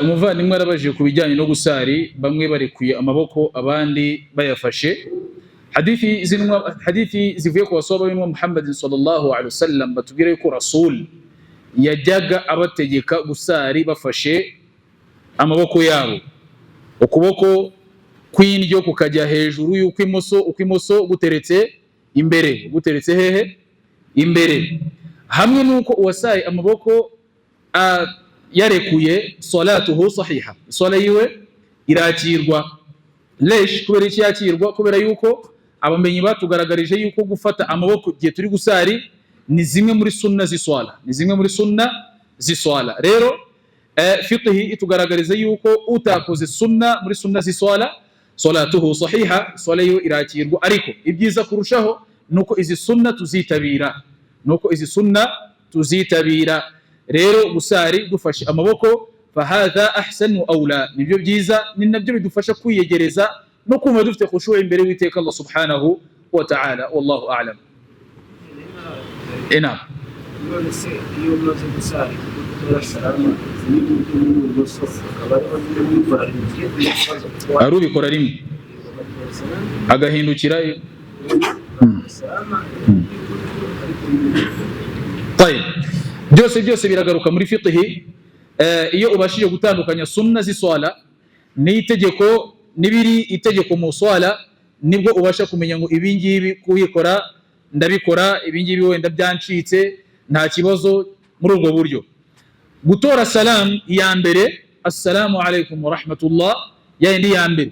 umuvandimwe arabajije ku bijyanye no gusari, bamwe barekuye amaboko abandi bayafashe. Hadithi zivuye ku basahaba b'intumwa Muhammad sallallahu alaihi wasallam batubwira yuko Rasul yajyaga abategeka gusari bafashe amaboko yabo, ukuboko kw'indyo kukajya hejuru y'ukw'imoso guteretse imbere, guteretse hehe? Imbere. Hamwe nuko uwasaye amaboko yarekuye, salatuhu sahiha, sala yiwe irakirwa. Lesh, kubera iki yakirwa? Kubera yuko abamenyi batugaragarije yuko gufata amaboko gihe turi gusari ni zimwe muri sunna z'iswala, ni zimwe muri sunna z'iswala. Rero fiqhi itugaragariza yuko utakoze sunna muri sunna z'iswala, salatuhu sahiha, sala yiwe irakirwa. Ariko ibyiza kurushaho nuko izi sunna tuzitabira, rero gusari dufashe amaboko, fahadha ahsanu awla, nibyo byiza, ni nabyo bidufasha kwiyegereza no kumva dufite khushu' imbere w'Iteka Allah subhanahu wa ta'ala. Wallahu a'lam. Naam. Arubikora rimwe agahindukira. byose biragaruka muri fiqhi. Iyo ubashije gutandukanya sunna z'iswala n'itegeko n'ibiri itegeko mu swala, nibwo ubasha kumenya ngo ibi ngibi kubikora ndabikora, ibi ngibi wenda byancitse nta kibazo. Muri ubwo buryo gutora salam ya mbere, assalamu alaikum wa rahmatullah, yindi ya mbere,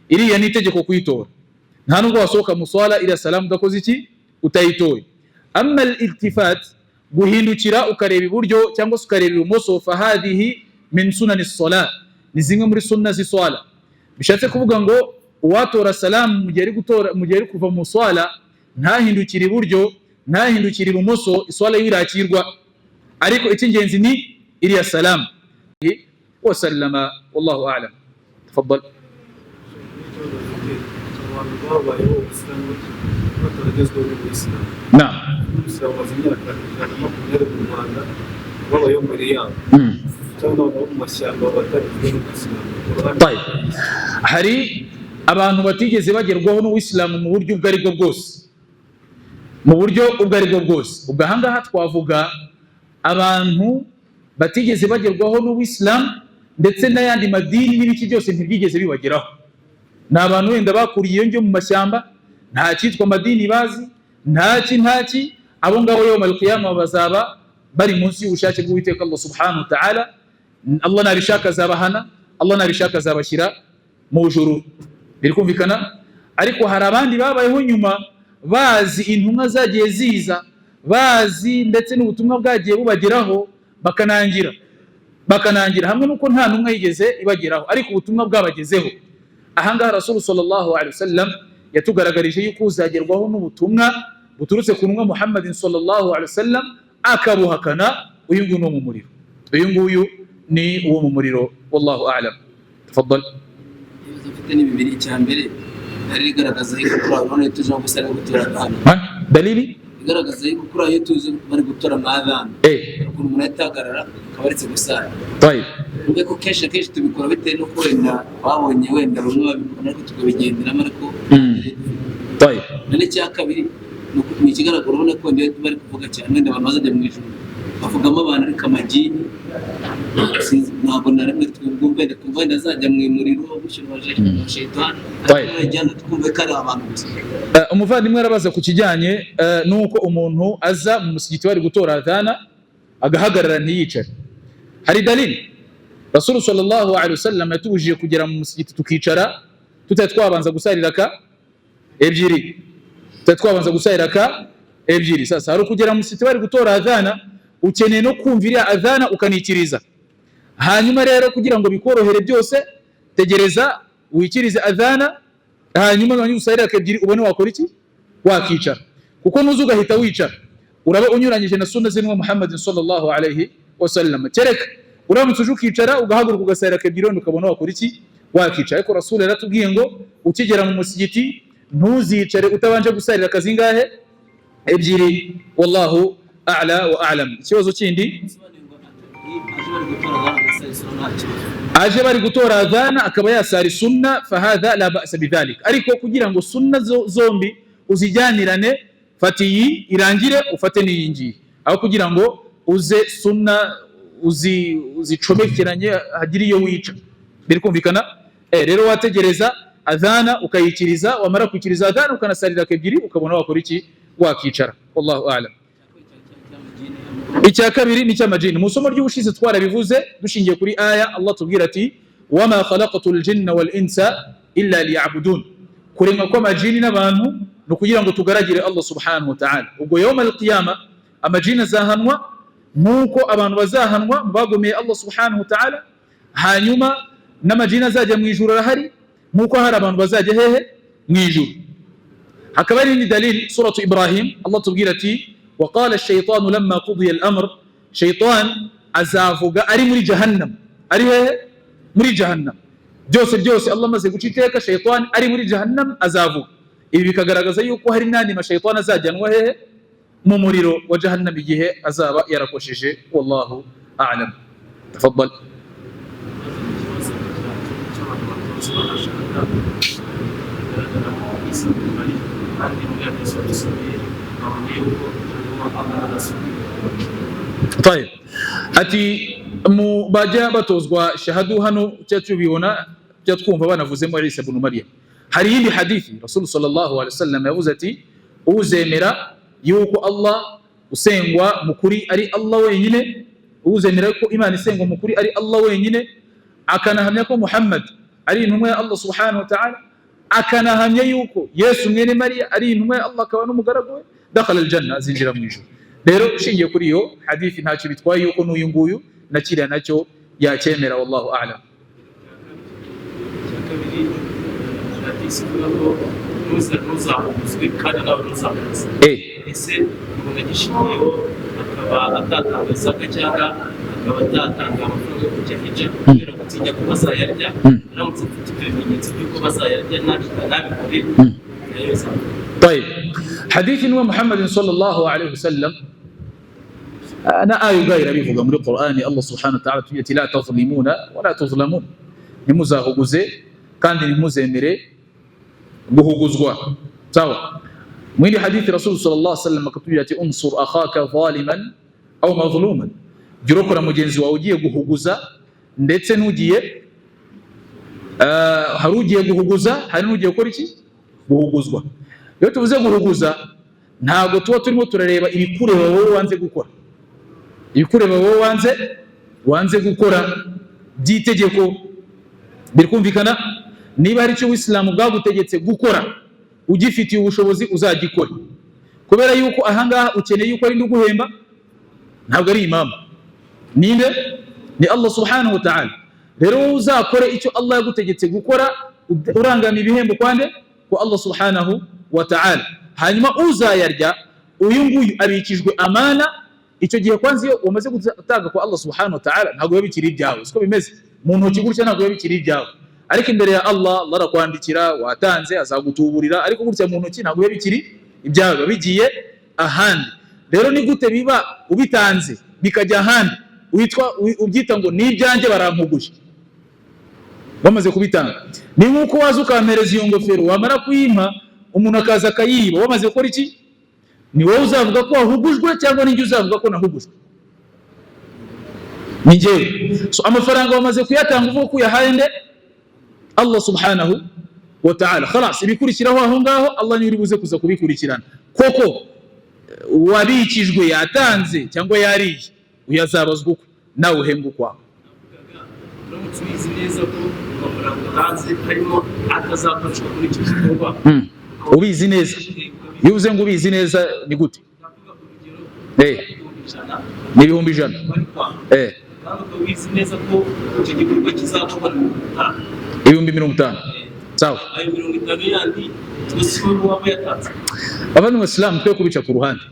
iriya ni itegeko kuyitora. Nta nubwo wasohoka mu swala iriya salamu udakoze iki? Utayitoye. Amma al-iltifat, guhindukira ukareba iburyo cyangwa ukareba ibumoso, fahadihi min sunani as-salat, ni zimwe muri sunna z'iswala. Bishatse kuvuga ngo uwatora salamu mu gihe ari kuva mu swala ntahindukire iburyo ntahindukire ibumoso, iswala yirakirwa. Ariko icy'ingenzi ni iriya salamu. Wa sallama, wallahu a'lam. Tafaddal. Naam. Hari abantu batigeze bagerwaho n'Uwisilamu mu buryo ubwo aribwo bwose, ubwo ahangaha twavuga abantu batigeze bagerwaho n'Uwisilamu ndetse n'ayandi madini n'ibiki byose ntibyigeze bibageraho. Ni abantu wenda bakuriye iyo mu mashyamba, nta cyitwa amadini bazi, ntaki. Abo ngabo yawmal qiyamah bazaba bari munsi y'ubushake bw'Uwiteka Allah subhanahu wa ta'ala. Allah nabishaka azabahana, Allah nabishaka azabashyira mu juru. Birikumvikana? Ariko hari abandi babayeho nyuma bazi intumwa zagiye ziza, bazi ndetse n'ubutumwa bwagiye bubageraho, bakanangira hamwe nuko nta ntumwa yigeze ibageraho, ariko ubutumwa bwabagezeho. Ahangaha Rasul sallallahu alaihi wasallam yatugaragarije yuko uzagerwaho n'ubutumwa buturutse ku ntumwa Muhammadin sallallahu alaihi wasallam akabuhakana, uyu nguyu ni mu muriro, uyu nguyu ni uwo mu muriro. Wallahu a'lam. Tafaddal. Ifite ni bibiri, cyambere ari igaragaza yuko Qur'an tuje gusara gutora hano. Dalili igaragaza yuko Qur'an tuje bari gutora madhan. Ukuntu umuntu yatagarara kabaretse gusara. Tayib. Ubwo ko kesha tubikora bitewe no kwenda babonye wenda bamwe babikora ko tukabigenderamo, ariko Tayib. None cya kabiri ni ikigaragara ubona ko ndiye bari kuvuga cyane wenda abantu bazajya mu ijuru bavugamo abantu ariko amagini ntabwo na rimwe twumva wenda azajya mu muriro gushyirwaje shaytan, ariko twumve ko ari abantu gusa. Umuvandimwe arabaza ku kijyanye nuko umuntu aza mu musigiti bari gutora adhana agahagarara ntiyicare. Hari dalili. Rasul sallallahu alaihi wasallam yatubujije kugera mu musigiti tukicara tutatwabanza gusarira ka ebyiri, Sasa hari kugera mu musigiti bari gutora adhana, ukeneye no kumvira adhana ukanikiriza. Hanyuma rero kugira ngo bikorohere byose, tegereza wikirize adhana, hanyuma ngo usarira ka ebyiri ubone wakora iki? Wakicara. Kuko nuzu ugahita wicara uraba unyuranyije na sunna z'intumwa Muhammad sallallahu alaihi wasallam. Kereka uramutse uje ukicara ugahaguruka ugasarira ka ebyiri ukabona wakora iki? Wakicara. Ariko Rasul yaratubwiye ngo ukigera mu musigiti ntuzicare utabanje gusarira akazi ngahe? Ebyiri. Wallahu a'la wa a'lam. Ikibazo kindi aje bari gutora adhana akaba yasari sunna fahadha la ba'sa bidhalik. Ariko kugira ngo sunna zombi uzijyanirane, fati iyi irangire ufate n'iyingiye, aho kugira ngo uze sunna uzicomekeranye hagire iyo wica. Biri kumvikana? Rero wategereza adhana ukayikiriza, wamara kwikiriza adhana ukanasarira kebyiri, ukabona wakora iki, wakicara. Wallahu a'lam. Icya kabiri ni cy'amajini. Mu somo ry'ubushize twarabivuze dushingiye kuri aya Allah tubwira ati wama khalaqatul jinna wal insa illa liya'budun. Kuremwa kw'amajini n'abantu no kugira ngo tugaragire Allah subhanahu wa ta'ala. Ubwo yawm al-qiyama amajini azahanwa nkuko abantu bazahanwa bagomeye Allah subhanahu wa ta'ala, hanyuma n'amajini azajya mu ijuru arahari nkuko hari abantu bazajya hehe mu ijuru. Hakaba ari ni dalil suratu Ibrahim Allah tubwira ati وقال الشيطان لما قضي الأمر شيطان azavuga ari muri jahannam, ari hehe muri jahannam. Byose Allah maze guciteka shaytan ari muri jahannam azavuga. Ibi bikagaragaza yuko hari nani mashaytan azajyanwa hehe mu muriro wa jahannam igihe azaba yarakosheje. Wallahu a'lam. Tafaddal. طيب ati mu bajya batozwa shahadu hano cyatubibona cyatwumva banavuzemo Isa ibn Maryam. Hari yindi hadithi Rasul sallallahu alaihi wasallam yavuze ati uzemera yuko Allah usengwa mukuri ari Allah wenyine, uzemera ko Imana isengwa mukuri ari Allah wenyine, akanahamya ko Muhammad ari intumwa ya Allah subhanahu wa ta'ala, akanahamya yuko Yesu mwene Maria ari intumwa ya Allah akaba n'umugaragu we, dakhala aljanna, azinjira mu ijuru. Rero ushingiye kuri iyo hadithi ntacyo bitwaye yuko n'uyu nguyu na kiriya nacyo yacyemera. Wallahu a'lam. طيب حديث محمد صلى الله عليه وسلم أنا آية غير بيفوق من القرآن الله سبحانه وتعالى تيجي لا تظلمون ولا تظلمون نمزاغوزي كان نمزمري بهوغوزوا سوا من حديث رسول صلى الله عليه وسلم كتبت انصر أخاك ظالما أو مظلوما جروكنا مجنزي وأوجيه بهوغوزا ndetse nugiye harugiye guhuguza hari nugiye gukora iki guhuguzwa. Iyo tuvuze guhuguza ntabwo tuba turimo turareba ibikureba wowe wanze gukora, ibikureba wowe wanze gukora by'itegeko. Birikumvikana? Niba hari icyo Uislamu bwagutegetse gukora ugifitiye ubushobozi uzagikora, kubera yuko ahangaha ukeneye yuko ari nduguhemba, ntabwo ari imam, ninde ni Allah subhanahu wa ta'ala. Rero uzakore icyo Allah yagutegetse gukora urangama ibihembo kwande kwa Allah subhanahu wa ta'ala. Hanyuma uzayarya uyu nguyu abikijwe amana, icyo gihe kwanza iyo wamaze gutanga kwa Allah subhanahu wa ta'ala ntabwo yabikiri ibyawe. Siko bimeze mu ntoki gutya, ntabwo yabikiri ibyawe, ariko imbere ya Allah arakwandikira watanze azagutuburira, ariko gutya mu ntoki ntabwo yabikiri ibyawe, bigiye ahandi. Rero ni gute biba ubitanze bikajya ahandi ubyita ngo ni ibyanjye barampuguje bamaze kubitanga? Ni nkuko waza ukampereza iyo ngofero wamara kuyima umuntu akaza akayiba, wamaze gukora iki? Ni wowe uzavuga ko wahugujwe cyangwa ninjye uzavuga ko nahugujwe? Ni njyewe. So amafaranga wamaze kuyatanga uvuga ko uyahaye nde? Allah subhanahu wa ta'ala. Khalas, ibikurikiraho aho ngaho Allah niwe uri buze kuza kubikurikirana. Koko wabikijwe yatanze cyangwa yariye, uyazabazwa uko nawe uhembwa ukwawe. Tubizi neza ko amafaranga harimo atazakoreshwa muri icyo gikorwa. Ubizi neza. Iyo uvuze ngo ubizi neza ni gute? Ni ibihumbi ijana. Ntabwo ubizi neza ko icyo gikorwa kizakorwa ibihumbi 50. Sawa. Ayo 50 yandi twese waba yatanze. Abantu b'Islam twe kubica ku ruhande.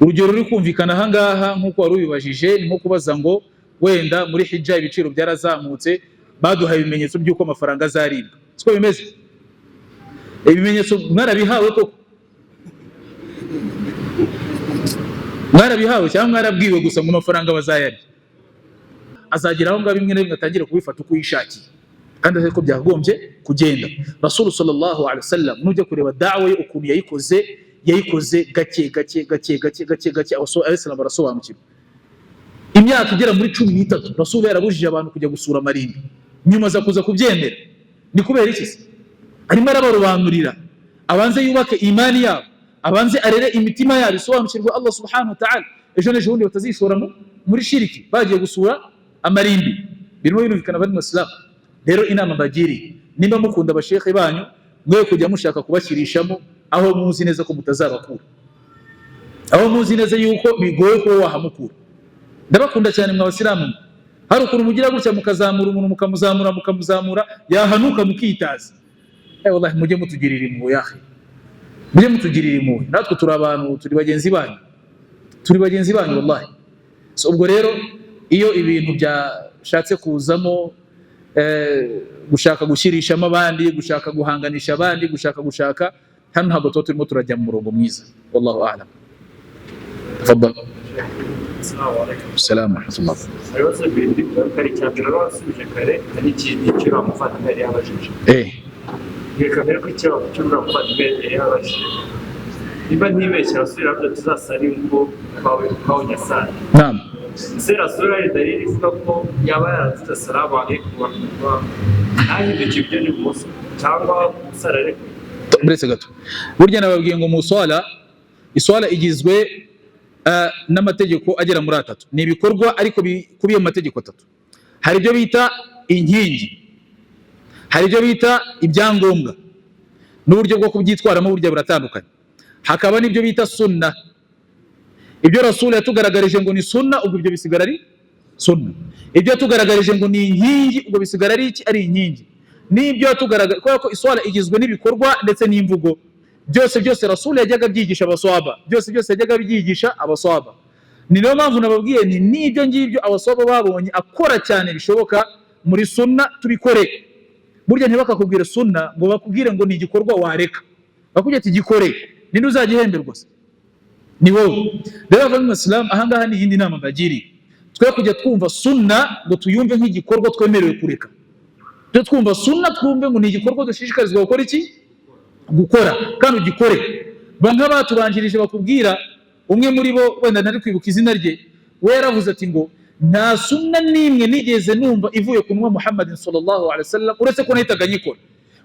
Urugero ruri kumvikana ahangaha nkuko wari ubibajije, ni nko kubaza ngo wenda muri hijja ibiciro byarazamutse, baduhaye ibimenyetso by'uko amafaranga azaribwa. Siko bimeze? Ibimenyetso mwarabihawe koko? Mwarabihawe cyangwa mwarabwiwe gusa ngo amafaranga bazayarya? azagera aho ngaho bimwe na bimwe atangira kubifata uko yishakiye, kandi ariko byagombye kugenda. Rasul sallallahu alaihi wasallam nujya kureba da'wa ye ukuntu yayikoze gake abayisilamu barasobanukirwa. Imyaka igera muri 13 Rasul yarabujije abantu kujya gusura amarimbi, nyuma za kuza kubyemera. Ni kubera iki se? Arimo arabarobanurira abanze yubake imani yabo, abanze arere imitima yabo isobanukirwa Allah subhanahu wa ta'ala, ejo n'ejo bundi batazishora muri shiriki bagiye gusura amarimbi. Birimo binumvikana bari mu Islam. Rero inama bagiri, nimba mukunda abashekhe banyu, mwe kujya mushaka kubashyirishamo aho muzi neza ko mutazabakura, aho muzi neza yuko bigoye ko wahamukura. Ndabakunda cyane mwa Abasilamu, hari ukuntu mugira gutya mukazamura umuntu mukamuzamura yahanuka mukitaza. Wallahi mujye mutugirira impuhwe yahe, mujye mutugirira impuhwe. Natwe turi abantu, turi bagenzi banyu wallahi. So ubwo rero iyo ibintu byashatse kuzamo gushaka gushyirishamo abandi, gushaka guhanganisha abandi, gushaka hano ntabwo tuba turimo turajya mu murongo mwiza. Wallahu a'lam. Tafadhal. Assalamu alaikum. Assalamu alaikum. Ibibazo bindi kari cyambere basubije kare ari ikindi cyo bamufata yari yabajije. Kamere ko icyo bamufata yari yabajije. Niba ntibeshye rasubira byo tuzasari ngo kwawe nyasani. Naam. Sera sura dalili ivuga ko yaba yaratse salamu alaikum wa rahmatullah. Ahi byo ni muso cyangwa musarare. Buretse gato. Burya nababwiye ngo muswala, iswala igizwe n'amategeko agera muri 3. Ni ibikorwa ariko bikubiye mu mategeko 3. Hari ibyo bita inkingi, hari ibyo bita ibyangombwa n'uburyo bwo kubyitwaramo burya buratandukanye. Hakaba n'ibyo bita sunna. Ibyo Rasul yatugaragarije ngo ni sunna, ubwo ibyo bisigara ari sunna. Ibyo yatugaragarije ngo ni inkingi, ubwo bisigara ari iki? Ari inkingi. N'ibyo yatugaragarije ko iswala igizwe n'ibikorwa ndetse n'imvugo. Byose Rasul yajyaga byigisha abaswahaba, byose yajyaga byigisha abaswahaba. Ni nayo mpamvu nababwiye ni n'ibyo ngibyo abaswahaba babonye akora cyane bishoboka muri sunna tubikore. Burya ntibakakubwira sunna ngo bakubwire ngo ni igikorwa wareka, bakubwira ati gikore, ninde uzagihemberwa se? Ni wowe. Rero abavandimwe Islam, ahangaha ni iyindi nama mbagiriye. Twe kujya twumva sunna ngo tuyumve nk'igikorwa twemerewe kureka. Twe twumva sunna twumve ngo ni igikorwa dushishikarizwa gukora iki? Gukora, kandi ugikore. Bamwe batubanjirije bakubwira, umwe muri bo wenda ntari kwibuka izina rye, we yaravuze ati ngo nta sunna nimwe nigeze numva ivuye ku nwa Muhammadin sallallahu alaihi wasallam uretse ko nahitaga nyikora,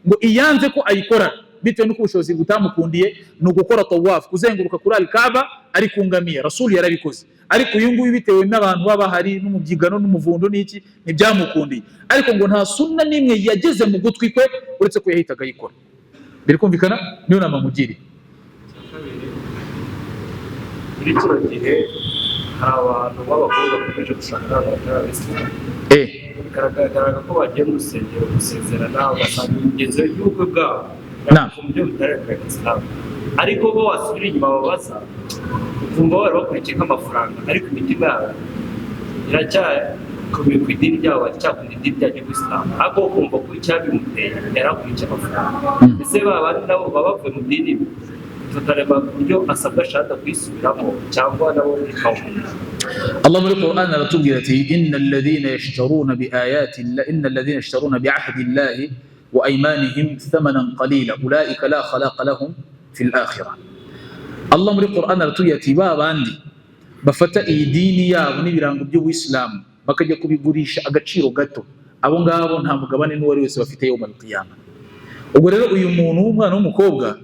ngo iyanze ko ayikora bitewe n'uko ubushobozi butamukundiye ni ugukora tawaf, kuzenguruka kuri al-Kaaba ari kungamiye. Rasul yarabikoze, ariko uyu nguyu bitewe n'abantu baba hari n'umubyigano n'umuvundo n'iki ntibyamukundiye. Ariko ngo nta sunna nimwe yageze mu gutwi kwe uretse ko yahitaga ayikora. Biri kumvikana? Niyo nama mugiri. Muri kino gihe hari abantu b'abakobwa bakomeje gushaka abasilamu. Bigaragara ko bagiye mu rusengero gusezerana, ugasanga imigenzo y'ubukwe bwabo mu buryo butarekuye Islam. Ariko bo wasubira inyuma babaza, ukumva bari bakurikiye nk'amafaranga, ariko imitima yabo iracyakomeye ku idini ryabo, baracyakunda idini rya Islam. Ariko kumva ko icyabimuteye yari akurikiye amafaranga. Ese babandi nabo baba bavuye mu dini tutareba buryo asabwa shahada kwisubiramo cyangwa nabo bikawumuntu. Allah muri Qur'an aratubwira ati innal ladhina yashtaruna bi ayati llahi innal ladhina yashtaruna bi ahdi llahi wa aymanihim thamanan qalila ulaika la khalaqa lahum fil akhirah. Allah muri Qur'an aratubwira ati babandi bafata iyi dini yabo n'ibirango by'Ubuislamu bakajya kubigurisha agaciro gato, abo ngabo nta mugabane n'uwari wese bafite yo mu qiyama. Ubwo rero uyu muntu w'umwana w'umukobwa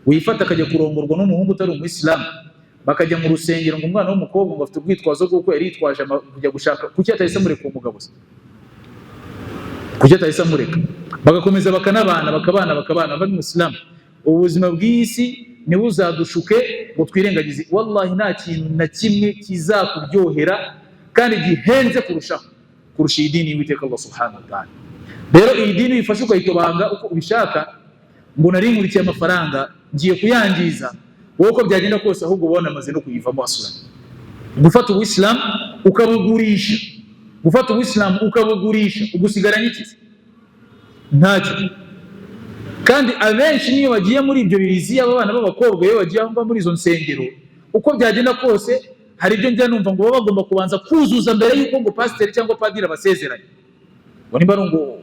wifata akajya kurongorwa n'umuhungu utari umuyisilamu, bakajya mu rusengero ngo umwana w'umukobwa ngo afite ubwitwazo bw'uko yari yitwaje kujya gushaka, kuki atahise amureka uwo mugabo se? Kuki atahise amureka? Bagakomeza bakabana bari Muslimu. Ubuzima bw'isi ntibuzadushuke ngo twirengagize. Wallahi nta kintu na kimwe kizakuryohera kandi gihenze kurusha iyi dini y'Uwiteka Allah subhanahu wa ta'ala. Rero iyi dini uyifashe ukayitobanga uko ubishaka, ngo nari nkurikiye amafaranga ngiye kuyangiza, wowe uko byagenda kose ahubwo ubona amaze no kuyivamo asura. Gufata Ubuislamu ukabugurisha, ugusigaranye iki? Ntacyo. Kandi abenshi niyo bagiye muri ibyo biriziya, abana b'abakobwa iyo bagiye aho muri izo nsengero, uko byagenda kose hari ibyo njya numva ngo baba bagomba kubanza kuzuza mbere y'uko ngo pasiteri cyangwa padiri abasezeranye, ngo nimba ngo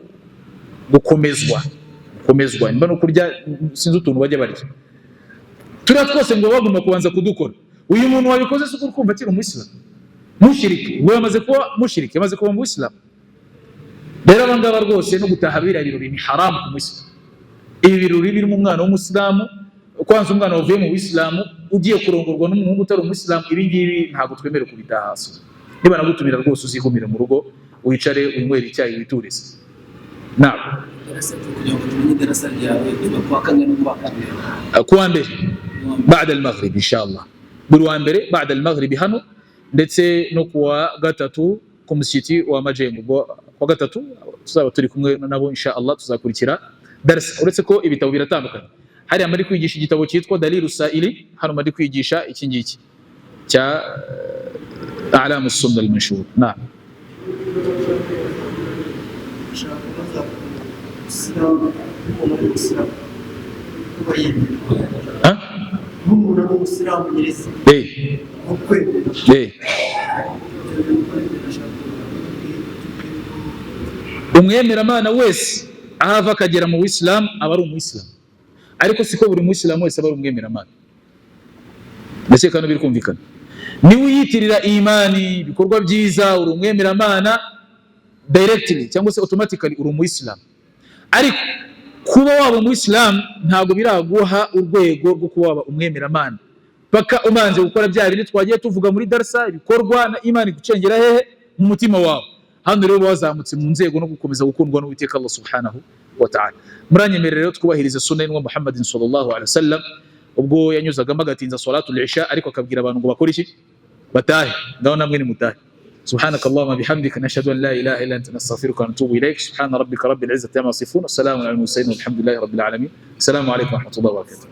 gukomezwa nimba no kurya sinzi utuntu bajya barya, turiya twose ngo baba bagomba kubanza kudukora. Uyu muntu wabikoze se kumva akiri umuyisilamu mushiriki, we yamaze kuba mushiriki, yamaze kuba umuyisilamu. Rero abangaba rwose no gutaha biriya birori ni haramu ku muyisilamu. Ibi birori birimo umwana w'umusilamu, kwanza umwana wavuye mu bisilamu ugiye kurongorwa n'umuhungu utari umuyisilamu, ibi ngibi ntabwo twemerewe kubitaha hasi. Niba nagutumira rwose uzigumire mu rugo wicare unywera icyayi witurize. Naam. Kuwa mbere بعد المغرب إن شاء الله, buri wa mbere بعد المغرب hano, ndetse no kuwa gatatu ku mushyiti wa Majengo. Kuwa gatatu tuzaba turi kumwe nabo insha Allah, tuzakurikira darasa. Uretse ko ibitabo biratandukanye, hari amari kwigisha igitabo cyitwa Dalilu Saili, hano mari kwigisha iki ngiki cya A'lamu Sunna al-Manshur. Naam. Umwemeramana wese ahava akagera mu Islam aba ari umuyisilamu, ariko siko buri muyisilamu wese aba ari umwemeramana. Mbese kandi biri kumvikana, niwe uyitirira imani ibikorwa byiza uri umwemeramana directly cyangwa se automatically uri umuyisilamu, ariko kuba waba umuyisilamu ntabwo biraguha urwego rwo kuba waba umwemeramana paka umanze gukora bya bintu twagiye tuvuga muri darasa, ibikorwa na imani gucengera hehe mu mutima wawe. Hano rero bazamutse mu nzego no gukomeza gukundwa n'Uwiteka Allah subhanahu wa ta'ala. Muranyemerera rero twubahirize sunna y'Intumwa Muhammadin sallallahu alaihi wasallam, ubwo yanyuzagamo agatinza salatul isha, ariko akabwira abantu ngo bakore iki, batahe. Ngaho namwe ni mutahe. سبحانك اللهم وبحمدك نشهد ان لا اله الا انت نستغفرك ونتوب اليك. سبحان ربك رب العزه عما يصفون، والسلام على المرسلين والحمد لله رب العالمين. السلام عليكم ورحمه الله وبركاته.